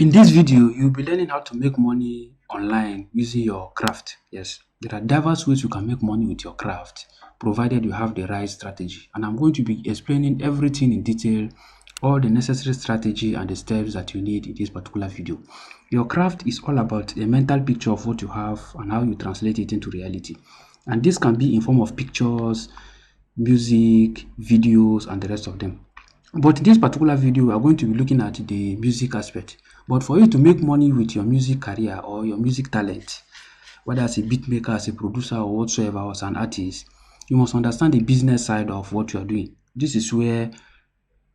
In this video, you'll be learning how to make money online using your craft. Yes, there are diverse ways you can make money with your craft, provided you have the right strategy. And I'm going to be explaining everything in detail, all the necessary strategy and the steps that you need in this particular video. Your craft is all about a mental picture of what you have and how you translate it into reality. And this can be in form of pictures, music, videos, and the rest of them. But in this particular video, we are going to be looking at the music aspect. But for you to make money with your music career or your music talent, whether as a beat maker, as a producer, or whatsoever, or as an artist, you must understand the business side of what you are doing. This is where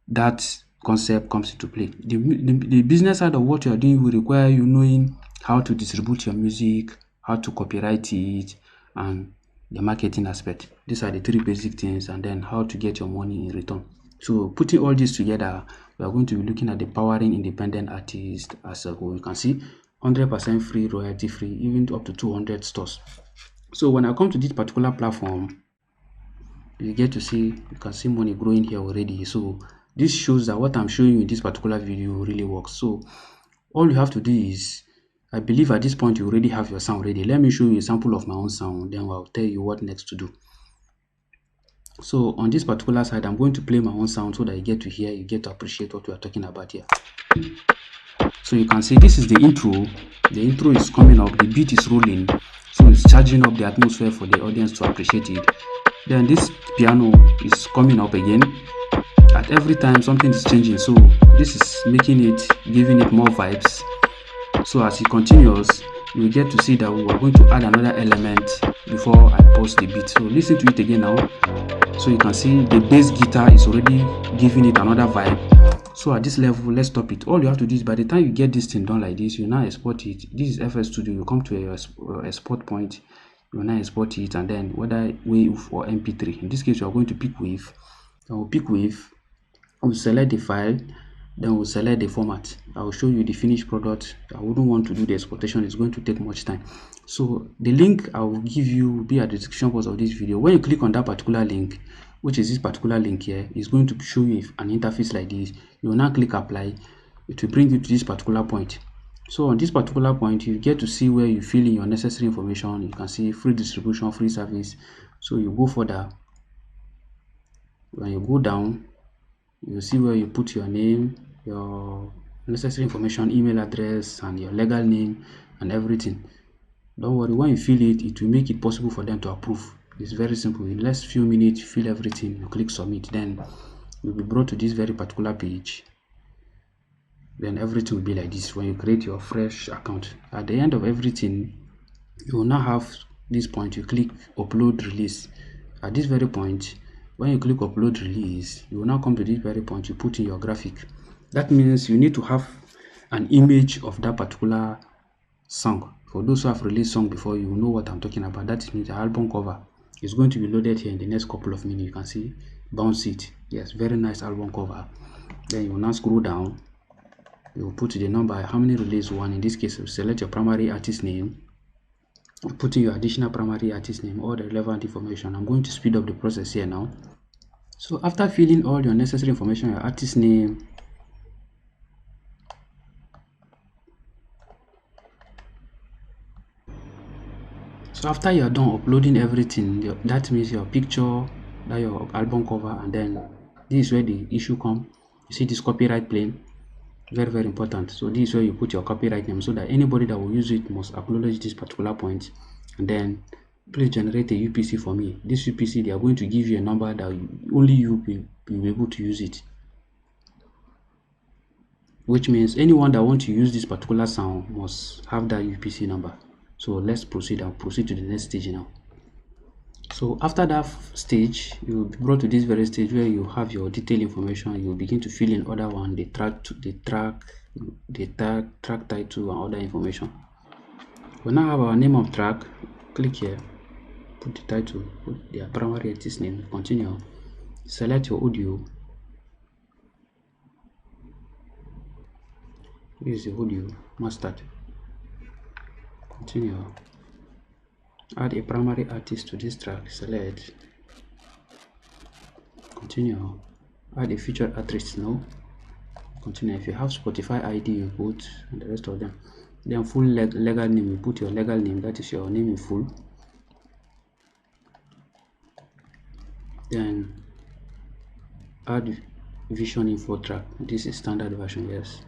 that concept comes into play. The business side of what you are doing will require you knowing how to distribute your music, how to copyright it, and the marketing aspect. These are the three basic things, and then how to get your money in return. So putting all this together, we are going to be looking at the powering independent artist as a whole. You can see 100% free, royalty free, even up to 200 stores. So when I come to this particular platform, you can see money growing here already. So this shows that what I'm showing you in this particular video really works. So all you have to do is, I believe at this point you already have your sound ready. Let me show you a sample of my own sound, then I'll tell you what next to do. So on this particular side, I'm going to play my own sound so that you get to hear, you get to appreciate what we are talking about here. So you can see this is the intro. The intro is coming up, the beat is rolling, so it's charging up the atmosphere for the audience to appreciate it. Then this piano is coming up again. At every time something is changing, so this is giving it more vibes. So as it continues, you get to see that we are going to add another element before I pause the beat. So listen to it again now. So you can see the bass guitar is already giving it another vibe. So at this level, let's stop it. All you have to do is, by the time you get this thing done like this, you now export it. This is FL Studio. You come to your export point, you now export it, and then whether WAV or MP3. In this case, you are going to pick WAV. I will pick WAV. I will select the file, then we'll select the format. I will show you the finished product. I wouldn't want to do the exportation, it's going to take much time. So the link I will give you will be at the description box of this video. When you click on that particular link, which is this particular link here, it's going to show you an interface like this. You will now click apply. It will bring you to this particular point. So on this particular point, you get to see where you fill in your necessary information. You can see free distribution, free service. So you go further. When you go down, you see where you put your name, your necessary information, email address, and your legal name and everything. Don't worry, when you fill it, it will make it possible for them to approve. It's very simple. In less few minutes, you fill everything, you click submit, then you'll be brought to this very particular page. Then everything will be like this when you create your fresh account. At the end of everything, you will now have this point. You click upload release. At this very point, when you click upload release, you will now come to this very point. You put in your graphic. That means you need to have an image of that particular song. For those who have released song before, you know what I'm talking about. That means the album cover is going to be loaded here in the next couple of minutes. You can see bounce it. Yes, very nice album cover. Then you will now scroll down. You will put the number, how many release one. In this case, you select your primary artist name. You put in your additional primary artist name, all the relevant information. I'm going to speed up the process here now. So after filling all your necessary information, your artist name, so after you're done uploading everything, that means your picture, that your album cover, and then this is where the issue comes. You see this copyright claim, very, very important. So this is where you put your copyright name, so that anybody that will use it must acknowledge this particular point. And then please generate a UPC for me. This UPC, they are going to give you a number that only you will be able to use it, which means anyone that wants to use this particular sound must have that UPC number. So let's proceed. I'll proceed to the next stage now. So after that stage, you will be brought to this very stage where you have your detailed information. You will begin to fill in other one, the track title and other information. We now have our name of track. Click here, put the title, put their primary artist name, continue. Select your audio. This is the audio, mastered. Continue. Add a primary artist to this track. Select. Continue. Add a featured artist. No. Continue. If you have Spotify ID, you put, and the rest of them. Then full legal name, you put your legal name, that is your name in full. Then add vision info track. This is standard version, yes.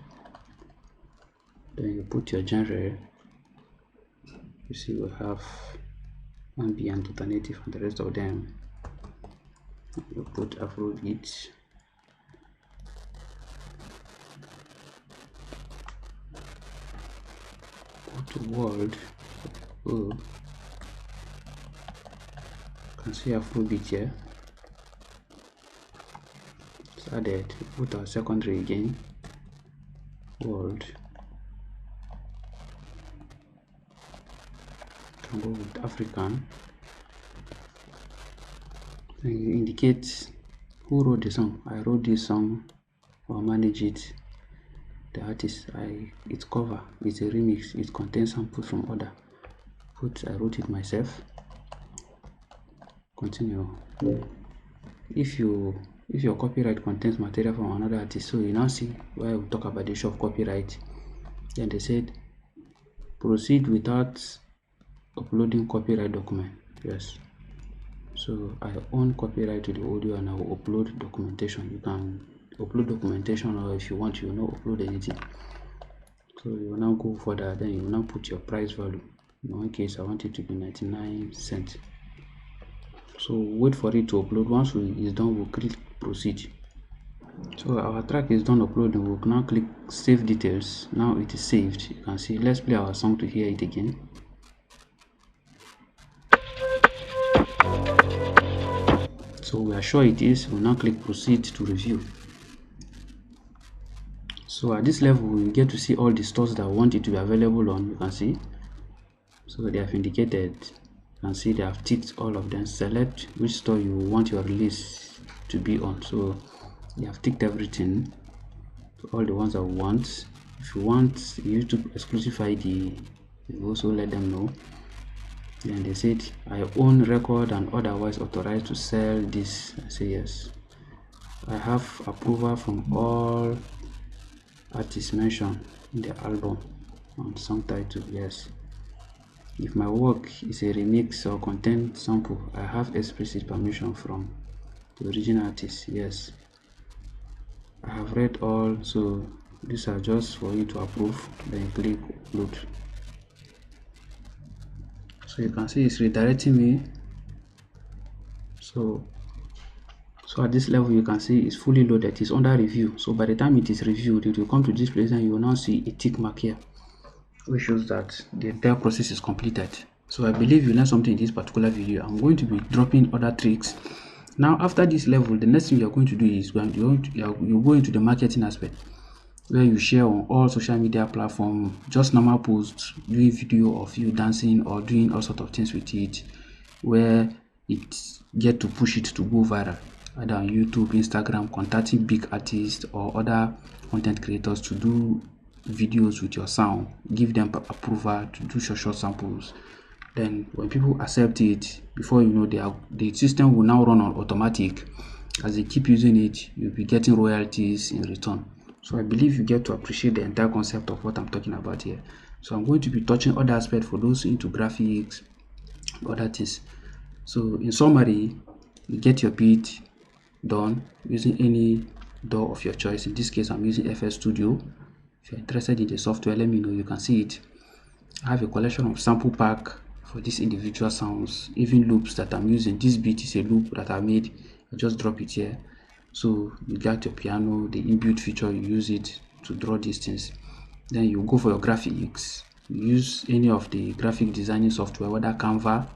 Then you put your genre. You see we have ambient, alternative, and the rest of them. You put Afrobeat. Put world. Oh, you can see Afrobeat here. It's added. We put our secondary again. World. Can go with African. Then you indicate who wrote the song. I wrote this song or manage it. The artist, its cover, it's a remix, it contains samples from other. Put I wrote it myself. Continue. If your copyright contains material from another artist, so you now see why we talk about the issue of copyright. Then they said proceed without uploading copyright document. Yes, so I own copyright to the audio and I will upload documentation. You can upload documentation, or if you want, you will not upload anything. So you will now go further. Then you will now put your price value. In one case I want it to be 99 cents. So wait for it to upload. Once it's done, we'll click proceed. So our track is done uploading. We'll now click save details. Now it is saved. You can see. Let's play our song to hear it again. So we are sure it is. We'll now click proceed to review. So at this level, we get to see all the stores that want it to be available on. You can see. So they have indicated. You can see they have ticked all of them. Select which store you want your release to be on. So they have ticked everything, all the ones that we want. If you want YouTube exclusive ID, you also let them know. Then they said I own record and otherwise authorized to sell this. I say yes. I have approval from all artists mentioned in the album on song title. Yes. If my work is a remix or content sample, I have explicit permission from the original artist. Yes. I have read all, so these are just for you to approve. Then click upload. So you can see it's redirecting me. So at this level, you can see it's fully loaded. It's under review. So by the time it is reviewed, it will come to this place and you will now see a tick mark here, which shows that the entire process is completed. So I believe you learned something in this particular video. I'm going to be dropping other tricks. Now after this level, the next thing you're going to do is you go into the marketing aspect, where you share on all social media platforms, just normal posts, doing video of you dancing or doing all sorts of things with it, where it get to push it to go viral, either on YouTube, Instagram, contacting big artists or other content creators to do videos with your sound, give them approval to do short samples. Then when people accept it, before you know, the system will now run on automatic. As they keep using it, you'll be getting royalties in return. So I believe you get to appreciate the entire concept of what I'm talking about here. So I'm going to be touching other aspects for those into graphics, other things. So in summary, you get your beat done using any DAW of your choice. In this case, I'm using FL Studio. If you're interested in the software, let me know. You can see it. I have a collection of sample pack for these individual sounds, even loops that I'm using. This beat is a loop that I made. I just drop it here. So you got your piano, the inbuilt feature, you use it to draw these things. Then you go for your graphics. You use any of the graphic designing software, whether Canva,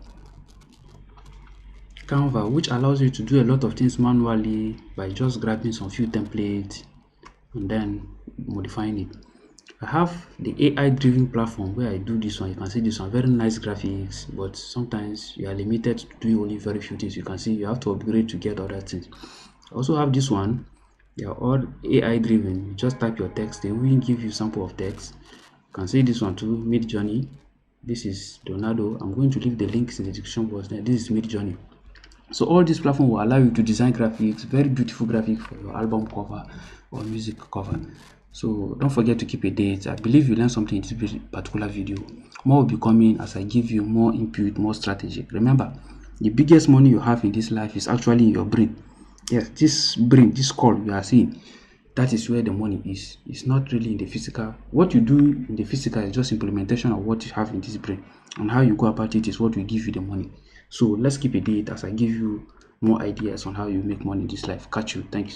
which allows you to do a lot of things manually by just grabbing some few templates and then modifying it. I have the AI driven platform where I do this one. You can see this one, very nice graphics, but sometimes you are limited to do only very few things. You can see you have to upgrade to get other things. I also have this one. They are all AI driven. You just type your text, they will give you sample of text. You can see this one too, Midjourney. This is Leonardo. I'm going to leave the links in the description box there. This is Midjourney. So all this platform will allow you to design graphics, very beautiful graphics for your album cover or music cover. So don't forget to keep a date. I believe you learned something in this particular video. More will be coming as I give you more input, more strategy. Remember, the biggest money you have in this life is actually in your brain. Yes, this brain, this skull you are seeing, that is where the money is. It's not really in the physical. What you do in the physical is just implementation of what you have in this brain, and how you go about it is what will give you the money. So let's keep a date as I give you more ideas on how you make money in this life. Catch you. Thank you.